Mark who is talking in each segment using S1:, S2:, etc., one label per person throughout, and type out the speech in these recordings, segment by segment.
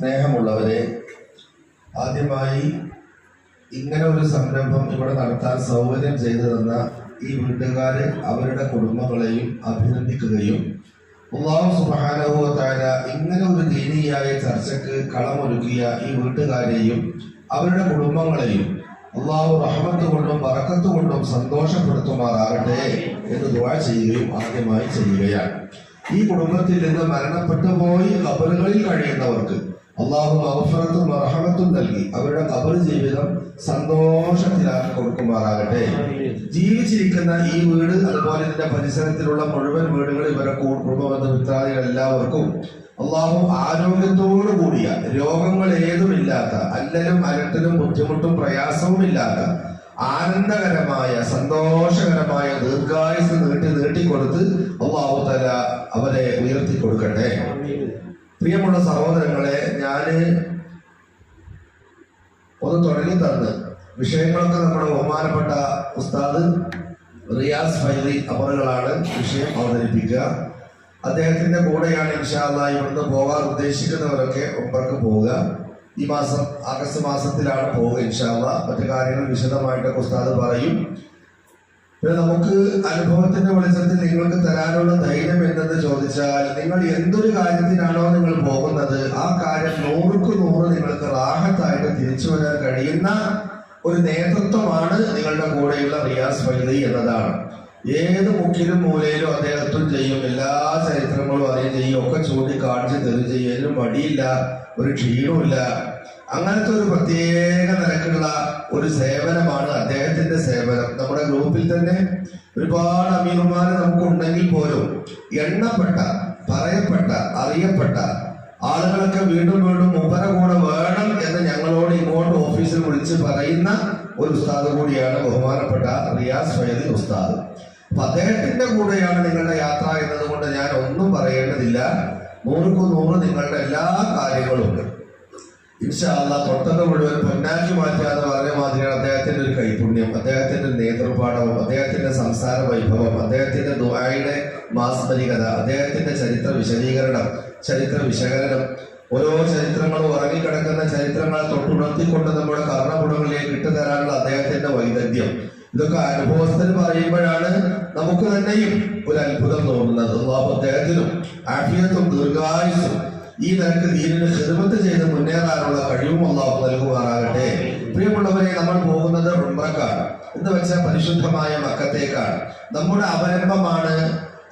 S1: സ്നേഹമുള്ളവരെ, ആദ്യമായി ഇങ്ങനെ ഒരു സംരംഭം ഇവിടെ നടത്താൻ സൗകര്യം ചെയ്തു തന്ന ഈ വീട്ടുകാര് അവരുടെ കുടുംബങ്ങളെയും അഭിനന്ദിക്കുകയും അല്ലാഹു സുബ്ഹാനഹു വ തആല ഇങ്ങനെ ഒരു ദീനിയായ ചർച്ചയ്ക്ക് കളമൊരുക്കിയ ഈ വീട്ടുകാരെയും അവരുടെ കുടുംബങ്ങളെയും അല്ലാഹു റഹ്മത്ത് കൊണ്ടും ബറക്കത്ത് കൊണ്ടും സന്തോഷപ്പെടുത്തുമാറാകട്ടെ എന്ന് ദുആ ചെയ്യുകയും ആദ്യമായി ചെയ്യുകയാണ്. ഈ കുടുംബത്തിൽ നിന്ന് മരണപ്പെട്ടു പോയി ഖബറുകളിൽ കഴിയുന്നവർക്ക് അല്ലാഹു മഗ്ഫിറത്തും റഹ്മത്തും നൽകി അവരുടെ ഖബർ ജീവിതം സന്തോഷത്തിലാക്കി കൊടുക്കുമാറാകട്ടെ. ജീവിച്ചിരിക്കുന്ന ഈ വീട് അതുപോലെ ഇതിന്റെ പരിസരത്തിലുള്ള മുഴുവൻ വീടുകൾ ഇവരെ കുടുംബബന്ധ മിത്രാദികൾ എല്ലാവർക്കും അല്ലാഹു ആരോഗ്യത്തോടു കൂടിയ രോഗങ്ങൾ ഏതുമില്ലാത്ത അല്ലലും അലട്ടലും ബുദ്ധിമുട്ടും പ്രയാസവും ഇല്ലാത്ത ആനന്ദകരമായ സന്തോഷകരമായ ദീർഘായുസ് നീട്ടിക്കൊടുത്ത് അല്ലാഹു തആല അവരെ ഉയർത്തി കൊടുക്കട്ടെ. പ്രിയമുള്ള സഹോദരങ്ങളെ, ഞാന് ഒന്ന് തുടങ്ങി തന്ന് വിഷയങ്ങളൊക്കെ നമ്മുടെ ബഹുമാനപ്പെട്ട ഉസ്താദ് റിയാസ് ഫൈദി അവറുകളാണ് വിഷയം അവതരിപ്പിക്കുക. അദ്ദേഹത്തിന്റെ കൂടെയാണ് ഇൻഷാ അല്ലാഹ് ഇവിടുന്ന് പോകാൻ ഉദ്ദേശിക്കുന്നവരൊക്കെ ഉംറക്ക് പോവുക. ഈ മാസം ആഗസ്റ്റ് മാസത്തിലാണ് പോവുക ഇൻഷാ അല്ലാഹ്. മറ്റു കാര്യങ്ങൾ വിശദമായിട്ടൊക്കെ ഉസ്താദ് പറയും. പിന്നെ നമുക്ക് അനുഭവത്തിന്റെ വെളിച്ചത്തിൽ നിങ്ങൾക്ക് തരാനുള്ള ധൈര്യം എന്തെന്ന് ചോദിച്ചാൽ, നിങ്ങൾ എന്തൊരു കാര്യത്തിനാണോ നിങ്ങൾ പോകുന്നത് ആ കാര്യം 100% നിങ്ങൾക്ക് റാഹത്തായിട്ട് തിരിച്ചു വരാൻ കഴിയുന്ന ഒരു നേതൃത്വമാണ് നിങ്ങളുടെ കൂടെയുള്ള റിയാസ് ഫൈദി എന്നതാണ്. ഏത് മുക്കിലും മൂലയിലും അദ്ദേഹത്തും ചെയ്യും, എല്ലാ ചരിത്രങ്ങളും അറിയും ചെയ്യും, ഒക്കെ ചൂണ്ടിക്കാണിച്ച് തെറി ചെയ്യും, മടിയില്ല, ഒരു ക്ഷീണമില്ല. അങ്ങനത്തെ ഒരു പ്രത്യേക നിലക്കുള്ള ഒരു സേവനമാണ് അദ്ദേഹത്തിന്റെ സേവനം. നമ്മുടെ ഗ്രൂപ്പിൽ തന്നെ ഒരുപാട് അമീർമാർ നമുക്ക് ഉണ്ടെങ്കിൽ പോലും എണ്ണപ്പെട്ട, പറയപ്പെട്ട, അറിയപ്പെട്ട ആളുകളൊക്കെ വീണ്ടും വീണ്ടും മൂപ്പര കൂടെ വേണം എന്ന് ഞങ്ങളോട് ഇങ്ങോട്ട് ഓഫീസിൽ വിളിച്ച് പറയുന്ന ഒരു ഉസ്താദ് കൂടിയാണ് ബഹുമാനപ്പെട്ട റിയാസ് ഫൈദി ഉസ്താദ്. അപ്പൊ അദ്ദേഹത്തിന്റെ കൂടെയാണ് നിങ്ങളുടെ യാത്ര എന്നതുകൊണ്ട് ഞാൻ ഒന്നും പറയേണ്ടതില്ല. 100% നിങ്ങളുടെ എല്ലാ കാര്യങ്ങളും ഇൻഷാ അല്ലാഹ് തൊട്ടത് മുഴുവൻ പൊന്നാക്കി മാറ്റാന്ന് പറഞ്ഞ മാതിരിയാണ് അദ്ദേഹത്തിന്റെ ഒരു കൈപുണ്യം, അദ്ദേഹത്തിന്റെ നേതൃപാഠവും, അദ്ദേഹത്തിന്റെ സംസാര വൈഭവം, അദ്ദേഹത്തിന്റെ ദുആയുടെ മാസ്മരികത, അദ്ദേഹത്തിന്റെ ചരിത്ര വിശദീകരണം, ചരിത്ര വിശകലനം, ഓരോ ചരിത്രങ്ങളും ഉറങ്ങിക്കിടക്കുന്ന ചരിത്രങ്ങളെ തൊട്ടുണർത്തിക്കൊണ്ട് നമ്മുടെ കർണപുടങ്ങളിലേക്ക് ഇട്ടുതരാനുള്ള അദ്ദേഹത്തിന്റെ വൈദഗ്ധ്യം, ഇതൊക്കെ അനുഭവസ്ഥന് പറയുമ്പോഴാണ് നമുക്ക് തന്നെയും ഒരു അത്ഭുതം തോന്നുന്നത്. അല്ലാഹു അദ്ദേഹത്തിനും ആഫിയത്തും ദീർഘായുസ്സും ഈ നിലക്ക് ദീനിന് ഖിദ്മത്ത് ചെയ്ത് മുന്നേറാനുള്ള കഴിവും അല്ലാഹു നൽകുമാറാകട്ടെ. പ്രിയമുള്ളവരെ, നമ്മൾ പോകുന്നത് ഉംറക്കാണ് എന്ന് വെച്ചാൽ പരിശുദ്ധമായ മക്കത്തേക്കാണ്. നമ്മുടെ അവലംബമാണ്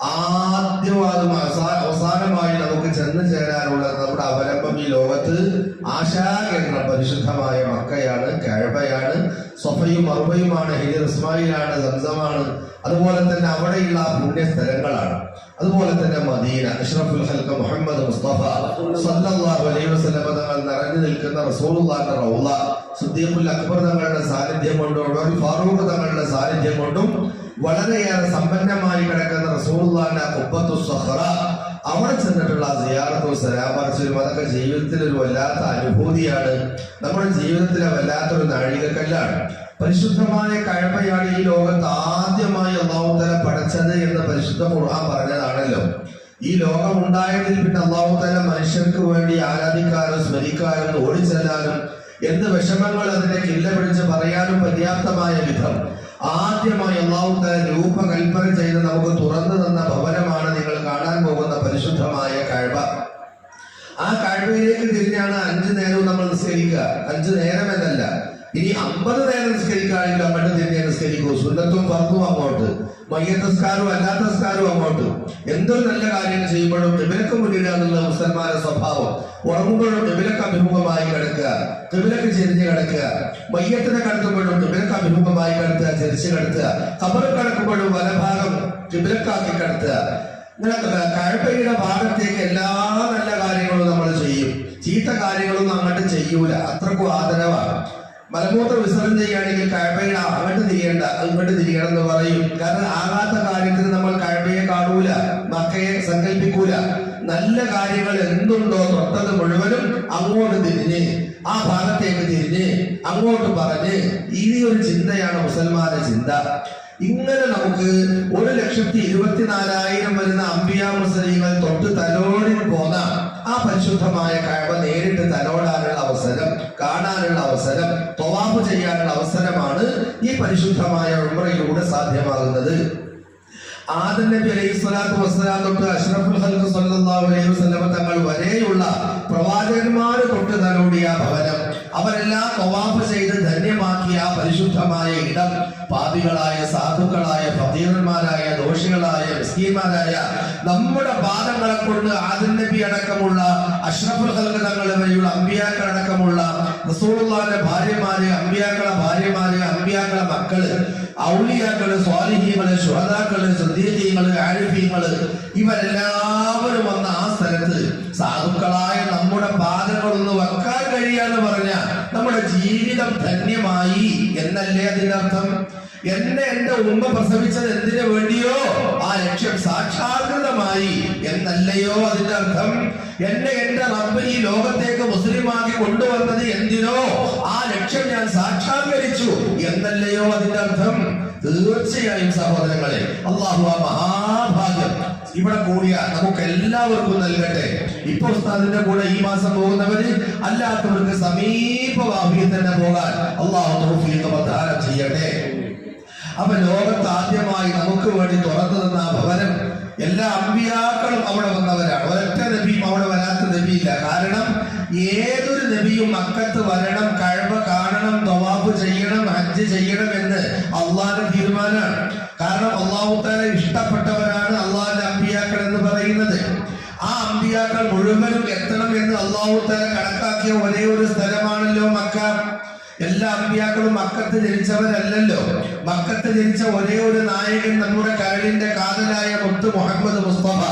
S1: ആദ്യവാദം അവസാനമായി നമുക്ക് ചെന്ന് ചേരാനുള്ള നമ്മുടെ അവലംബം ഈ ലോകത്ത് ആശാകേന്ദ്രം പരിശുദ്ധമായ മക്കയാണ്, കഅബയാണ്, സഫയും മർവയുമാണ്, ഹിജർ ഇസ്മായിലാണ്, സംസമാണ്. അതുപോലെ തന്നെ അവിടെയുള്ള പുണ്യ സ്ഥലങ്ങളാണ്. അതുപോലെ തന്നെ മദീന, അഷ്റഫുൽ ഖൽഖ് മുഹമ്മദ് മുസ്തഫ സല്ലല്ലാഹു അലൈഹി വസല്ലം തങ്ങൾ നിറഞ്ഞു നിൽക്കുന്ന റസൂലുള്ളാഹിന്റെ റൗള, സിദ്ദീഖുൽ അക്ബർ തങ്ങളുടെ സാന്നിധ്യം കൊണ്ടും ഉമർ ഫാറൂഖ് തങ്ങളുടെ സാന്നിധ്യം കൊണ്ടും വളരെയേറെ സമ്പന്നമായി കിടക്കുന്ന റസൂലുള്ളാഹിന്റെ ഖുബ്ബത്തുസ് സഖറ, അവിടെ ചെന്നിട്ടുള്ള സിയാറത്തും സലാമർച്ചലും അതൊക്കെ ജീവിതത്തിൽ ഒരു വല്ലാത്ത അനുഭൂതിയാണ്. നമ്മുടെ ജീവിതത്തിലെ വല്ലാത്തൊരു നാഴികക്കല്ലാണ്. പരിശുദ്ധമായ കഅബയാണ് ഈ ലോകത്ത് ആദ്യമായി അല്ലാഹു തആല പടച്ചത് എന്ന് പരിശുദ്ധ ഖുർആൻ പറഞ്ഞതാണല്ലോ. ഈ ലോകം ഉണ്ടായതിൽ പിന്നെ അല്ലാഹു തആല മനുഷ്യർക്ക് വേണ്ടി ആരാധിക്കാനും സ്മരിക്കാനും ഓടിച്ചെല്ലാനും എന്ത് വിഷമങ്ങൾ അതിനെ കില്ല പിടിച്ച് പറയാനും പര്യാപ്തമായ വിധം ആദ്യമായി അല്ലാഹു തആല രൂപകൽപ്പന ചെയ്ത് നമുക്ക് തുറന്നു തന്ന ഭവനമാണ് നിങ്ങൾ കാണാൻ പോകുന്ന പരിശുദ്ധമായ കഅബ. ആ കഅബയിലേക്ക് തിരിഞ്ഞാണ് 5 നേരവും നമ്മൾ നിസ്കരിക്കുക. 5 നേരം എന്നല്ല, ഇനി 50 നേരം നിസ്കരിക്കുകയാണെങ്കിൽ അങ്ങോട്ട് തിരിഞ്ഞ് നിസ്കരിക്കൂ. സുന്നത്തും ഫർദും അങ്ങോട്ട്, മയ്യത്ത് നിസ്കാരവും അല്ലാത്ത നിസ്കാരവും അങ്ങോട്ട്. എന്തൊരു നല്ല കാര്യങ്ങൾ ചെയ്യുമ്പോഴും ഖിബലക്ക് മുന്നിടുക എന്നുള്ള മുസൽമാന്റെ സ്വഭാവം. ഉറങ്ങുമ്പോഴും ഖിബലക്ക് അഭിമുഖമായി കിടക്കുക, ഖിബലക്ക് ചെരിഞ്ഞ് കിടക്കുക. മയ്യത്തിനെ കടത്തുമ്പോഴും ഖിബലക്ക് അഭിമുഖമായി കിടത്തുക, ചെരിച്ച് കിടത്തുക. ഖബറിൽ കിടക്കുമ്പോഴും വലഭാഗം ഖിബലക്കാക്കി കിടത്തുക. ഇങ്ങനെ കഅബയുടെ ഭാഗത്തേക്ക് എല്ലാ നല്ല കാര്യങ്ങളും നമ്മൾ ചെയ്യും, ചീത്ത കാര്യങ്ങളൊന്നും അങ്ങോട്ട് ചെയ്യൂല. അത്രക്കും ആദരവാണ്. മലമൂത്ര വിസർജനം ചെയ്യുകയാണെങ്കിൽ കഅബയുടെ അങ്ങോട്ട് തിരിയണ്ട, ഇങ്ങോട്ട് തിരിയണം എന്ന് പറയും. കാരണം ആകാത്ത കാര്യത്തിന് നമ്മൾ കഅബയെ കാണൂല, മക്കയെ സങ്കല്പിക്കൂല. നല്ല കാര്യങ്ങൾ എന്തുണ്ടോ തൊട്ടത് മുഴുവനും അങ്ങോട്ട് തിരിഞ്ഞ്, ആ ഭാഗത്തേക്ക് തിരിഞ്ഞ്, അങ്ങോട്ട് പറഞ്ഞ്, ഈ ഒരു ചിന്തയാണ് മുസൽമാന്റെ ചിന്ത. ഇങ്ങനെ നമുക്ക് 1,24,000 വരുന്ന അമ്പിയാ മുർസലീങ്ങൾ തൊട്ട് തലോടി പോന്ന ആ പരിശുദ്ധമായ കഅബ നേരിട്ട് തലോടാനുള്ള അവസരം, കാണാനുള്ള അവസരം, തവാഫ് ചെയ്യാനുള്ള അവസരമാണ് ഈ പരിശുദ്ധമായ ഉംറയിലൂടെ സാധ്യമാകുന്നത്. ആദം നബി അലൈഹി സ്വലാത്തു വസ്സലാം തൊട്ട് അഷ്റഫുൽ ഖൽഖ് സല്ലല്ലാഹു അലൈഹി വസല്ലം തങ്ങൾ വരെയുള്ള പ്രവാചകന്മാർ തൊട്ട് തലോടിയ ഭവനം, അവരെല്ലാം തവാഫ് ചെയ്ത് ധന്യമാക്കിയ ആ പരിശുദ്ധമായ ഇടം പാപികളായ, സാധുക്കളായ, ഫഖീറന്മാരായ, ദോഷികളായ, മിസ്കീന്മാരായ നമ്മുടെ പാദങ്ങളെ കൊണ്ട് ആദം നബി അടക്കമുള്ള അഷ്റഫുൽ ഖൽഖ് തങ്ങൾ വരെയുള്ള അമ്പിയാക്കൾ അടക്കമുള്ള റസൂലുള്ളാഹിന്റെ ഭാര്യമാര്, അമ്പിയാക്കളെ ഭാര്യമാര്, അമ്പിയാക്കളെ മക്കള്, ഔലിയാക്കള്, സ്വാലിഹീങ്ങള്, ശുഹദാക്കള്, സിദ്ദീഖീങ്ങള്, ആരിഫീങ്ങള്, ഇവരെല്ലാവരും വന്ന ആ സ്ഥലത്ത് സാധുക്കളായ നമ്മുടെ പാദങ്ങളൊന്ന് വെക്കാൻ കഴിയാന്ന് പറഞ്ഞ നമ്മുടെ ജീവിതം ധന്യമായി എന്നല്ലേ അതിന്റെ അർത്ഥം? എന്റെ ഉമ്മ പ്രസവിച്ചത് എന്തിനു വേണ്ടിയോ ആ ലക്ഷ്യം സാക്ഷാത്കൃതമായി എന്നല്ലയോ അതിന്റെ അർത്ഥം? എന്റെ റബ്ബ് ഈ ലോകത്തേക്ക് മുസ്ലിമാക്കി കൊണ്ടുവന്നത് എന്തിനോ ആ ലക്ഷ്യം ഞാൻ സാക്ഷാത്കരിച്ചു എന്നല്ലയോ അതിന്റെ അർത്ഥം? തീർച്ചയായും സഹോദരങ്ങളെ, അല്ലാഹു ആ മഹാഭാഗ്യം ഇവിടെ കൂടിയ നമുക്ക് എല്ലാവർക്കും നൽകട്ടെ. ഇപ്പൊ ഉസ്താദിന്റെ കൂടെ ഈ മാസം പോകുന്നവര് അല്ലാത്തവർക്ക് സമീപഭാവിയിൽ തന്നെ പോകാൻ അല്ലാഹു തൗഫീഖ് പ്രദാനം ചെയ്യട്ടെ. അപ്പൊ ലോകത്ത് ആദ്യമായി നമുക്ക് വേണ്ടി തുറന്നു തന്ന ആ ഭവനം, എല്ലാ അമ്പിയാക്കളും അവിടെ വന്നവരാണ്. ഒരൊറ്റ നബിയും അവിടെ വരാത്ത നബിയില്ല. കാരണം ഏതൊരു നബിയും മക്കത്ത് വരണം, കഅബ കാണണം, തവാഫ് ചെയ്യണം, ഹജ്ജ് ചെയ്യണം എന്ന് അള്ളാഹുവിന്റെ തീരുമാനമാണ്. കാരണം അല്ലാഹു തആല ഇഷ്ടപ്പെട്ടവരാണ് അള്ളാഹുവിന്റെ അമ്പിയാക്കൾ എന്ന് പറയുന്നത്. ആ അമ്പിയാക്കൾ മുഴുവനും എത്തണം എന്ന് അല്ലാഹു തആല കണക്കാക്കിയ ഒരേ ഒരു സ്ഥലമാണല്ലോ മക്ക. എല്ലാ അമ്പിയാക്കളും മക്കത്ത് ജനിച്ചവരല്ലല്ലോ. മക്കത്ത് ജനിച്ച ഒരേ ഒരു നായകൻ നമ്മുടെ കരളിന്റെ കാതലായ മുത്ത് മുഹമ്മദ് മുസ്തഫ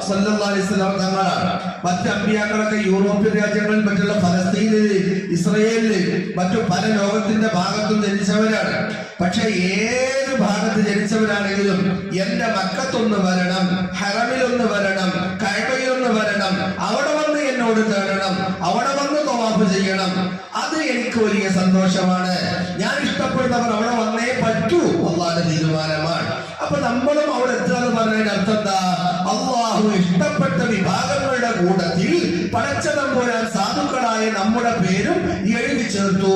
S1: സല്ലല്ലാഹു അലൈഹി വസല്ലം തങ്ങളാണ്. മറ്റ് അമ്പിയാക്കളൊക്കെ യൂറോപ്യൻ രാജ്യങ്ങളിൽ, മറ്റുള്ള ഫലസ്തീനില്, ഇസ്രയേലില്, മറ്റു പല ലോകത്തിന്റെ ഭാഗത്തും ജനിച്ചവരാണ്. പക്ഷെ ഏത് ഭാഗത്ത് ജനിച്ചവരാണെങ്കിലും എന്റെ മക്കത്തൊന്ന് വരണം, ഹറമിലൊന്ന് വരണം, കഅബയിലൊന്ന് വരണം, അവിടെ വന്ന് എന്നോട് തേടണം, അവിടെ വന്ന് തവാഫ് ചെയ്യണം. അത് എനിക്ക് വലിയ സന്തോഷമാണ്. ഞാൻ ഇഷ്ടപ്പെടുന്നവർ അവിടെ വന്നേ പറ്റൂ, അള്ളാഹുവിന്റെ തീരുമാനമാണ്. അപ്പൊ നമ്മളും അവിടെ എത്താന്ന് പറഞ്ഞതിന്റെ അർത്ഥം എന്താ? അള്ളാഹു ഇഷ്ടപ്പെട്ട വിഭാഗങ്ങളുടെ കൂട്ടത്തിൽ പടച്ചതമ്പുരാൻ സാധുക്കളായ നമ്മുടെ പേരും എഴുതി ചേർത്തു.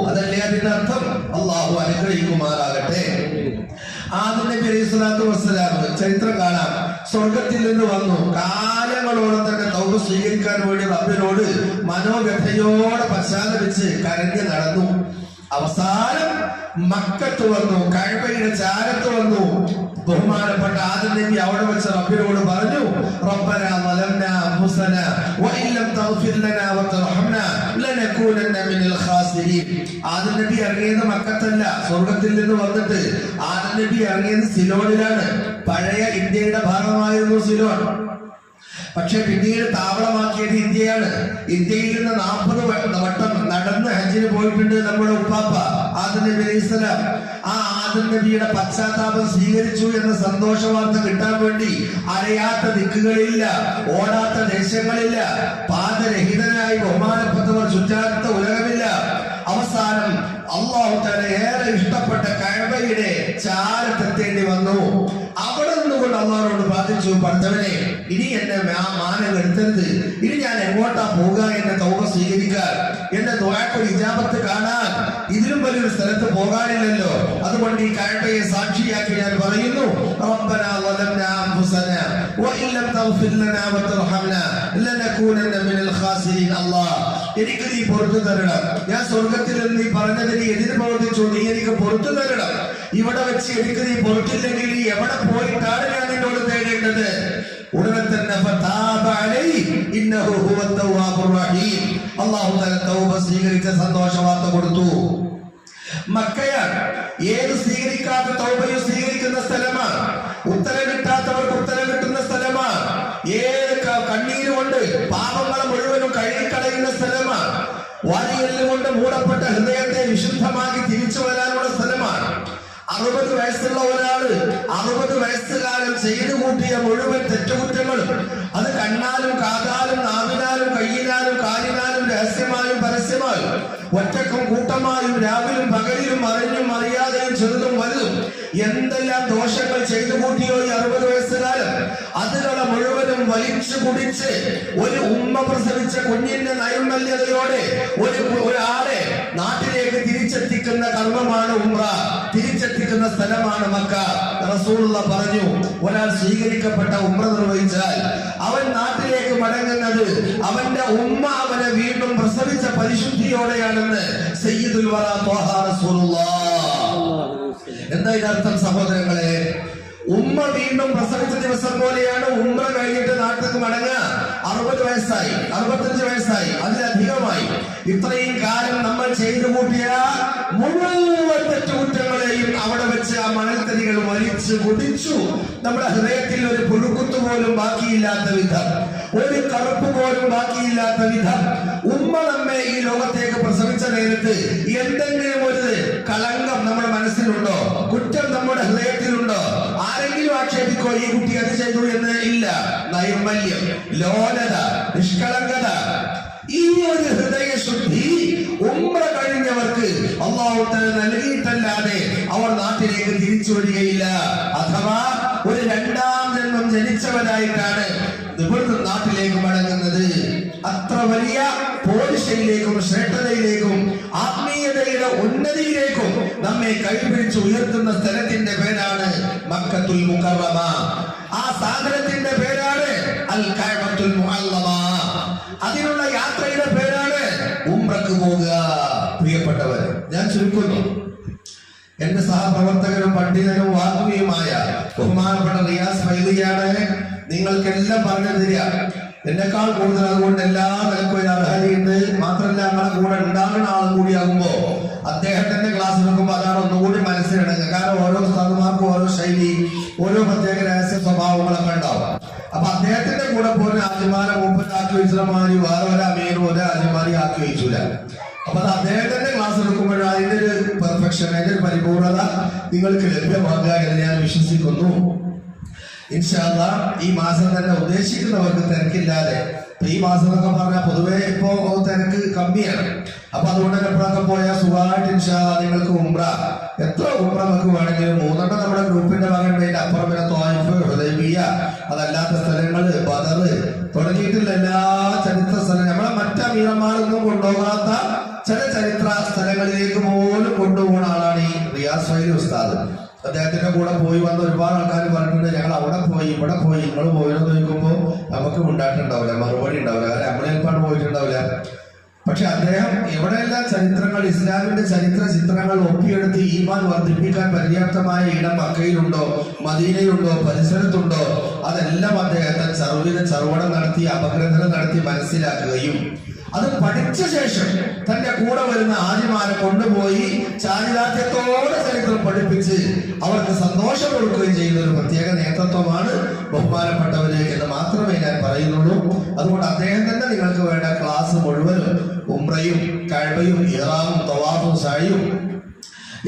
S1: അതല്ലേ അതിന്റെ അർത്ഥം? അള്ളാഹു അനുഗ്രഹിക്കുമാറാകട്ടെ. ആദം നബി അലൈഹി സ്വലാത്തു വസ്സലാം ചരിത്രം കാണാം. സ്വർഗത്തിൽ നിന്ന് വന്നു, കാലങ്ങളോളം തന്നെ തൗബ സ്വീകരിക്കാൻ വേണ്ടി റബ്ബിനോട് മനോവ്യഥയോടെ പശ്ചാത്തപിച്ച് കരഞ്ഞ് നടന്നു. അവസാനം മക്കത്ത് വന്നു, കഅബയുടെ ചാരത്ത് വന്നു. ബഹുമാനപ്പെട്ട ആദം നബി അവിടെ വെച്ച് റബ്ബിനോട് പറഞ്ഞു, റബ്ബനാ ളലംനാ അൻഫുസനാ വഇൻ ലം തഗ്ഫിർ ലനാ വതർഹംനാ ലനകൂനന്ന മിനൽ ഖാസിരീൻ. ആദം നബി ഇറങ്ങിയത് മക്കത്തല്ല, സ്വർഗത്തിൽ നിന്ന് വന്നിട്ട്. ആദം നബി ഇറങ്ങിയത് സിലോണിലാണ്. പഴയ ഇന്ത്യയുടെ ഭാഗമായിരുന്നു സിലോൺ. പക്ഷെ പിന്നീട് താവളമാക്കിയത് ഇന്ത്യയാണ്. ഇന്ത്യയിൽ നിന്ന് 40 വട്ടം നടന്ന് ഹജ്ജിന് പോയിട്ടുണ്ട് നമ്മുടെ ഉപ്പാപ്പ ആദം നബി അലൈഹിസ്സലാം. ആ ആദം നബിയുടെ പശ്ചാത്താപം സ്വീകരിച്ചു എന്ന സന്തോഷ വാർത്ത കിട്ടാൻ വേണ്ടി അറിയാത്ത ദിക്കുകളില്ല, ഓടാത്ത ദേശങ്ങളില്ല, പാദരഹിതനായി ബഹുമാനപ്പെട്ടവർ ചുറ്റാത്ത ഉലകമില്ല. അവസാനം അല്ലാഹു തആല ഏറെ ഇഷ്ടപ്പെട്ട കഅബയുടെ ചാരത്തെത്തേണ്ടി വന്നു. അവിടെ നിന്നുകൊണ്ട് അള്ളാഹുവോട് പ്രാർത്ഥിച്ചു, പഠിച്ചവനെ ഇനി എന്നെ മാനം എടുത്തരുത്, ഇനി ഞാൻ എങ്ങോട്ടാ പോകുക, എന്നെ തൗബ സ്വീകരിക്കാൻ, എന്റെ ദുആക്ക് ഇജാബത്ത് കാണാൻ ഇതിലും വലിയൊരു സ്ഥലത്ത് പോകാനില്ലല്ലോ. അതുകൊണ്ട് ഈ കഅബയെ സാക്ഷിയാക്കി ഞാൻ പറയുന്നു, റബ്ബനാ ളലംനാ അൻഫുസനാ വഇൻ ലം തഗ്ഫിർ ലനാ വതർഹംനാ ലനകൂനന്ന മിനൽ ഖാസിരീൻ. അല്ലാഹ് എനിക്ക് നീ പുറത്തു തരണം. ഞാൻ സ്വർഗത്തിൽ നീ പറഞ്ഞതിന് എതിര് പ്രവർത്തിച്ചു, നീ എനിക്ക് പുറത്തു തരണം. ഇവിടെ വെച്ച് എനിക്ക് നീ പുറത്തില്ലെങ്കിൽ നീ എവിടെ പോയിട്ടാണ് ഞാൻ നിന്നോട് തേടേണ്ടത്? ഉടനെ തന്നെ അല്ലാഹു തആല തൗബ സ്വീകരിച്ച സന്തോഷ വാർത്ത കൊടുത്തു. മക്കയാണ് ഏത് സ്വീകരിക്കാത്ത തൗബയും സ്വീകരിക്കുന്ന സ്ഥലമാണ്. ഉത്തരം കിട്ടാത്തവർക്ക് ഉത്തരം കിട്ടുന്ന സ്ഥലമാണ്. ഏത് കണ്ണീരുകൊണ്ട് പാപങ്ങളെ മുഴുവനും കഴുകിക്കളയുന്ന സ്ഥലമാണ്. വാരിയെല്ലുകൊണ്ട് മൂടപ്പെട്ട ഹൃദയത്തെ വിശുദ്ധമാക്കി തിരിച്ചു വരാനുള്ള സ്ഥലമാണ്. 60 വയസ്സുള്ള ഒരാള് 60 വയസ്സുകാലം ചെയ്തു കൂട്ടിയ മുഴുവൻ തെറ്റുകുറ്റങ്ങളും അത് കണ്ണാലും കാതാലും നാവിനാലും കയ്യിനാലും കാലിനാലും രഹസ്യമായും പരസ്യമായും ഒറ്റക്കും കൂട്ടമായും രാവിലും പകലിലും അറിഞ്ഞും അറിയാതെയും ചെറുതും വലുതും എന്തെല്ലാം ദോഷങ്ങൾ ചെയ്തു കൂട്ടിയോ ഈ 60 വയസ്സുകാലം, അതുകളെ മുഴുവനും മുഴുവനും വലിച്ചു കുടിച്ച് ഒരു ഉമ്മ പ്രസവിച്ച കുഞ്ഞിന്റെ നൈർമല്യതയോടെ ഒരാളെ നാട്ടിലേക്ക് തിരിച്ചെത്തിക്കുന്ന കർമ്മമാണ് ഉംറ, തിരിച്ചെത്തിക്കുന്ന സ്ഥലമാണ് മക്ക. റസൂലുള്ളാഹി പറഞ്ഞു, ഒരാൾ സ്വീകരിക്കപ്പെട്ട ഉംറ നിർവഹിച്ചാൽ അവൻ നാട്ടിലേക്ക് മടങ്ങുന്നത് അവന്റെ ഉമ്മ അവനെ വീണ്ടും പ്രസവിച്ച പരിശുദ്ധിയോടെയാണെന്ന് സയ്യിദുൽ വറ ത്വാഹ റസൂലുള്ളാഹ്. എന്താ ഇതിനർത്ഥം സഹോദരങ്ങളെ? ഉമ്മ വീണ്ടും പ്രസവിച്ച ദിവസം പോലെയാണ് ഉംറ കഴിഞ്ഞിട്ട് നാട്ടിലേക്ക് മടങ്ങുക. 60 വയസ്സായി, 65 വയസ്സായി, അതിലധികമായി ഇത്രയും കാലം നമ്മൾ ചെയ്തു കൂട്ടിയ മുഴുവൻ തെറ്റുകുറ്റങ്ങളെയും അവിടെ വെച്ച് ആ മണൽത്തരികൾ വലിച്ചു കുടിച്ചു. നമ്മുടെ ഹൃദയത്തിൽ ഒരു പുഴുക്കുത്ത് പോലും ബാക്കിയില്ലാത്ത വിധം, ഒരു കറുപ്പ് പോലും ബാക്കിയില്ലാത്ത വിധം ഉമ്മ നമ്മെ ഈ ലോകത്തേക്ക് പ്രസവിച്ച നേരത്ത് എന്തെങ്കിലും ഒരു കളങ്കം നമ്മുടെ മനസ്സിലുണ്ടോ? കുറ്റം നമ്മുടെ ഹൃദയത്തിലുണ്ടോ? ആരെങ്കിലും ആക്ഷേപിക്കോ ഈ കുട്ടി അത് ചെയ്തു എന്ന്? ഇല്ല. നൈർമല്യം, ലോലത, നിഷ്കളങ്കത, ഈ ഒരു ഹൃദയശുദ്ധി ഉംറ കഴിഞ്ഞവർക്ക് അല്ലാഹു തആല നൽകിയിട്ടല്ലാതെ അവർ നാട്ടിലേക്ക് തിരിച്ചു വരികയില്ല. അഥവാ ഒരു രണ്ടാം ജന്മം ജനിച്ചവരായിട്ടാണ് ഇവിടുന്ന് നാട്ടിലേക്ക് മടങ്ങുന്നത്. അത്ര വലിയ പോളിഷയിലേക്കും ശ്രേഷ്ഠതയിലേക്കും ആത്മീയതയുടെ ഉന്നതിയിലേക്കും നമ്മെ കൈപിടിച്ച് ഉയർത്തുന്ന സ്ഥലത്തിന്റെ പേരാണ് മക്കത്തുൽ മുകറമ. ആ സാഗരത്തിന്റെ പേരാണ് അൽ കഅബത്തുൽ മുഅല്ലമ. അതിനുള്ള യാത്രയുടെ പേരാണ് ഉംറക്ക് പോകുക. പ്രിയപ്പെട്ടവർ, ഞാൻ ചുരുക്കുന്നു. എന്റെ സഹപ്രവർത്തകരും പണ്ഡിതനും വാഗ്മിയുമായ ബഹുമാനപ്പെട്ട റിയാസ് ഫൈലിയാണ് നിങ്ങൾക്കെല്ലാം പറഞ്ഞു തരിക. എന്നെക്കാൾ കൂടുതൽ അതുകൊണ്ട് എല്ലാ നിലക്കും ഒരു അർഹതയുണ്ട്. മാത്രമല്ല, ഞങ്ങളെ കൂടെ ഉണ്ടാകുന്ന ആളും കൂടിയാകുമ്പോ അദ്ദേഹത്തിന്റെ ക്ലാസ് എടുക്കുമ്പോൾ അതാണ് ഒന്നുകൂടി മനസ്സിലിടുക. കാരണം ഓരോ ഉസ്താദുമാർക്കും ഓരോ ശൈലി, ഓരോ പ്രത്യേക രഹസ്യ സ്വഭാവങ്ങളൊക്കെ ഉണ്ടാവും. അപ്പൊ അദ്ദേഹത്തിന്റെ കൂടെ പോലും ആദ്യമാരെ മൂപ്പനാക്കി വെച്ചിടമാരി വേറെ ഒരു അമീനും ഒരു ആദ്യമാരി ആക്കി വെച്ചില്ല. അപ്പൊ അത് അദ്ദേഹത്തിന്റെ ക്ലാസ് എടുക്കുമ്പോഴും അതിന്റെ ഒരു പെർഫെക്ഷൻ, അതിന്റെ ഒരു പരിപൂർണത നിങ്ങൾക്ക് ലഭ്യമാകുക എന്ന് ഞാൻ വിശ്വസിക്കുന്നു. ഇൻഷാ അല്ലാഹ് ഈ മാസം തന്നെ ഉദ്ദേശിക്കുന്നവർക്ക് തിരക്കില്ലാതെ, ഈ മാസം എന്നൊക്കെ പറഞ്ഞാൽ പൊതുവെ ഇപ്പോ തിരക്ക് കമ്മിയാണ്. അപ്പൊ അതുകൊണ്ട് തന്നെ എപ്പോഴൊക്കെ പോയാൽ സുഖമായിട്ട് ഇൻഷാ അല്ലാഹ് നിങ്ങൾക്ക് ഉംറ, എത്ര ഉംറ നമുക്ക് വേണമെങ്കിലും 3 നമ്മുടെ ഗ്രൂപ്പിന്റെ ഭാഗമുണ്ട്. അതിന്റെ അപ്പുറം പിന്നെ ത്വായിഫ്, ഹുദൈബിയ, അതല്ലാത്ത സ്ഥലങ്ങൾ, ബദർ തുടങ്ങിയിട്ടുള്ള എല്ലാ ചരിത്ര സ്ഥലം, നമ്മളെ മറ്റ് അമീറന്മാരൊന്നും കൊണ്ടുപോകാത്ത ചില ചരിത്ര സ്ഥലങ്ങളിലേക്ക് പോലും കൊണ്ടുപോകുന്ന ആളാണ് ഈ റിയാസ് ഫൈലി ഉസ്താദ്. അദ്ദേഹത്തിന്റെ കൂടെ പോയി വന്ന ഒരുപാട് ആൾക്കാർ പറഞ്ഞിട്ടുണ്ട്, ഞങ്ങൾ അവിടെ പോയി ഇവിടെ പോയി, നിങ്ങൾ പോയെന്ന് ചോദിക്കുമ്പോൾ നമുക്ക് ഉണ്ടായിട്ടുണ്ടാവില്ല, മറുപടി ഉണ്ടാവില്ല. കാരണം നമ്മളേൽപ്പാട് പോയിട്ടുണ്ടാവില്ല. പക്ഷെ അദ്ദേഹം എവിടെയെല്ലാം ചരിത്രങ്ങൾ, ഇസ്ലാമിന്റെ ചരിത്ര ചിത്രങ്ങൾ ഒപ്പിയെടുത്ത് ഈമാൻ വർദ്ധിപ്പിക്കാൻ പര്യാപ്തമായ ഇടം മക്കയിലുണ്ടോ, മദീനയിലുണ്ടോ, പരിസരത്തുണ്ടോ, അതെല്ലാം അദ്ദേഹത്തെ ചർവണം നടത്തി, അപഗ്രഥനം നടത്തി മനസ്സിലാക്കുകയും അത് പഠിച്ച ശേഷം തന്റെ കൂടെ വരുന്ന ആര്യമാരെ കൊണ്ടുപോയി ചാരിതാർത്ഥ്യത്തോടെ ചരിത്രം പഠിപ്പിച്ച് അവർക്ക് സന്തോഷം കൊടുക്കുകയും ചെയ്യുന്ന ഒരു പ്രത്യേക നേതൃത്വമാണ് ബഹുമാനപ്പെട്ടവര് എന്ന് മാത്രമേ ഞാൻ പറയുന്നുള്ളൂ. അതുകൊണ്ട് അദ്ദേഹം തന്നെ നിങ്ങൾക്ക് വേണ്ട ക്ലാസ് മുഴുവനും ഉംറയും കഅബയും ഇഹ്റാമും തവാഫും സഅയും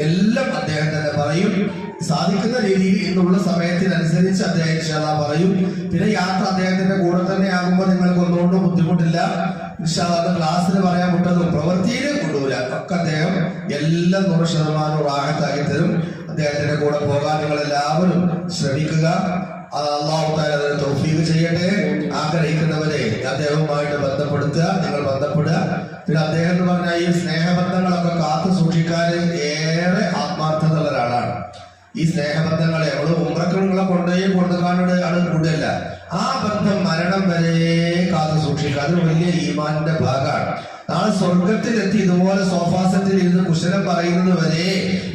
S1: എല്ലാം അദ്ദേഹം തന്നെ പറയും. സാധിക്കുന്ന രീതിയിൽ ഇന്നുള്ള സമയത്തിനനുസരിച്ച് അദ്ദേഹം ഇൻഷാ അല്ലാഹ് പറയും. പിന്നെ യാത്ര അദ്ദേഹത്തിന്റെ കൂടെ തന്നെ ആകുമ്പോൾ നിങ്ങൾക്ക് ഒന്നുകൊണ്ടും ബുദ്ധിമുട്ടില്ല. ഇൻഷാ അല്ലാഹ് ക്ലാസ്സിൽ പറയാൻ വിട്ടതും പ്രവൃത്തിയിൽ കൊണ്ടുപോല ഒക്കെ അദ്ദേഹം എല്ലാം 100% റാഹത്താക്കി തരും. അദ്ദേഹത്തിന്റെ കൂടെ പോകാൻ നിങ്ങൾ എല്ലാവരും ശ്രമിക്കുക. അല്ലാഹു തആല അതിന് തൗഫീഖ് ചെയ്യട്ടെ. ആഗ്രഹിക്കുന്നവരെ അദ്ദേഹവുമായിട്ട് ബന്ധപ്പെടുത്തുക, നിങ്ങൾ ബന്ധപ്പെടുക. പിന്നെ അദ്ദേഹം എന്ന് പറഞ്ഞാൽ ഈ സ്നേഹബന്ധങ്ങളൊക്കെ കാത്തു സൂക്ഷിക്കാൻ ഏറെ ആത്മാർത്ഥതയുള്ള ഒരാളാണ്. ഈ സ്നേഹബന്ധങ്ങളെ നമ്മള് ഉംറകളെ കൊണ്ടുപോയി കൊടുക്കാനുള്ള ആള് കൂടുതലല്ല. ആ ബന്ധം മരണം വരെ കാത്തു സൂക്ഷിക്കുക, അത് വലിയ ഈമാനിന്റെ ഭാഗമാണ്. നാളെ സ്വർഗത്തിലെത്തി ഇതുപോലെ സോഫാസെറ്റിൽ ഇരുന്ന് കുശലം പറയുന്നത് വരെ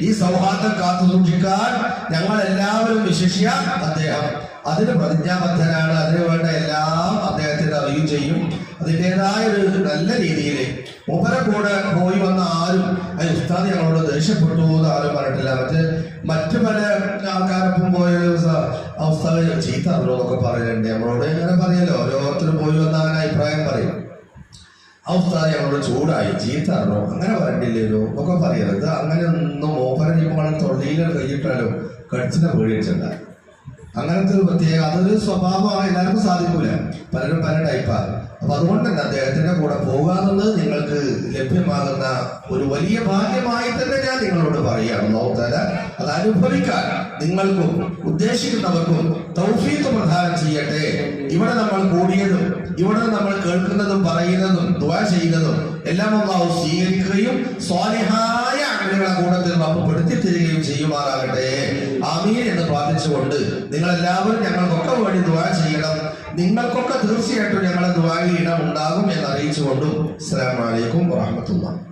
S1: ഈ സൗഹാർദ്ദം കാത്തു സൂക്ഷിക്കാൻ ഞങ്ങൾ എല്ലാവരും വിശേഷിയ അദ്ദേഹം അതിന് പ്രതിജ്ഞാബദ്ധനാണ്. അതിനു വേണ്ട എല്ലാം അദ്ദേഹത്തിന് അറിയുകയും ചെയ്യും. അതിൻ്റെതായ ഒരു നല്ല രീതിയിൽ മൂപ്പരെ കൂടെ പോയി വന്ന ആരും അത് ഉസ്താദ് ഞങ്ങളോട് ദേഷ്യപ്പെട്ടു എന്ന് ആരും പറഞ്ഞിട്ടില്ല. മറ്റു പല ആൾക്കാരൊപ്പം പോയ ഉസ്താദ് ചീത്ത അറിഞ്ഞു എന്നൊക്കെ പറയുന്നുണ്ട്. നമ്മളോട് ഇങ്ങനെ പറയല്ലോ, ഓരോരുത്തരും പോയി വന്ന അങ്ങനെ അഭിപ്രായം പറയും. ആ ഉസ്താദ് ഞങ്ങളോട് ചൂടായി, ചീത്ത അറിഞ്ഞു, അങ്ങനെ പറഞ്ഞില്ലല്ലോ എന്നൊക്കെ പറയരുത്. അങ്ങനെ ഒന്നും മൂപ്പരെ ഇപ്പോൾ തൊള്ളിയിൽ കഴിഞ്ഞിട്ടാലും കടിച്ചിനെ പേടിച്ചിട്ടുണ്ട്. അങ്ങനത്തെ ഒരു പ്രത്യേക അതൊരു സ്വഭാവമാണ്. എല്ലാവർക്കും സാധിക്കൂല, പലരും പല ടൈപ്പാണ്. അപ്പൊ അതുകൊണ്ട് തന്നെ അദ്ദേഹത്തിന്റെ കൂടെ പോകാമെന്നത് നിങ്ങൾക്ക് ലഭ്യമാകുന്ന ഒരു വലിയ ഭാഗ്യമായി തന്നെ ഞാൻ നിങ്ങളോട് പറയുകയാണ്. അല്ലാഹു തആല അത് അനുഭവിക്കാൻ നിങ്ങൾക്കും ഉദ്ദേശിക്കുന്നവർക്കും തൗഫീഖ് പ്രധാനം പ്രദാനം ചെയ്യട്ടെ. ഇവിടെ നമ്മൾ കൂടിയതും ഇവിടെ നമ്മൾ കേൾക്കുന്നതും പറയുന്നതും ദുആ ചെയ്യുന്നതും എല്ലാം അല്ലാഹു സ്വീകരിക്കുകയും സ്വാലിഹായ അമലുകളുടെ കൂട്ടത്തിൽ നമ്മൾ പെടുത്തി തരികയും ചെയ്യുമാറാകട്ടെ. ആമീൻ എന്ന് പ്രാർത്ഥിച്ചുകൊണ്ട് നിങ്ങളെല്ലാവരും ഞങ്ങൾക്കൊക്കെ വേണ്ടി ദുആ ചെയ്യണം. നിങ്ങൾക്കൊക്കെ തീർച്ചയായിട്ടും ഞങ്ങളുടെ ദുആയിൽ ഇടം ഉണ്ടാകും എന്ന് അറിയിച്ചുകൊണ്ടും അസ്സലാമു അലൈക്കും വറഹ്മത്തുള്ളാഹി.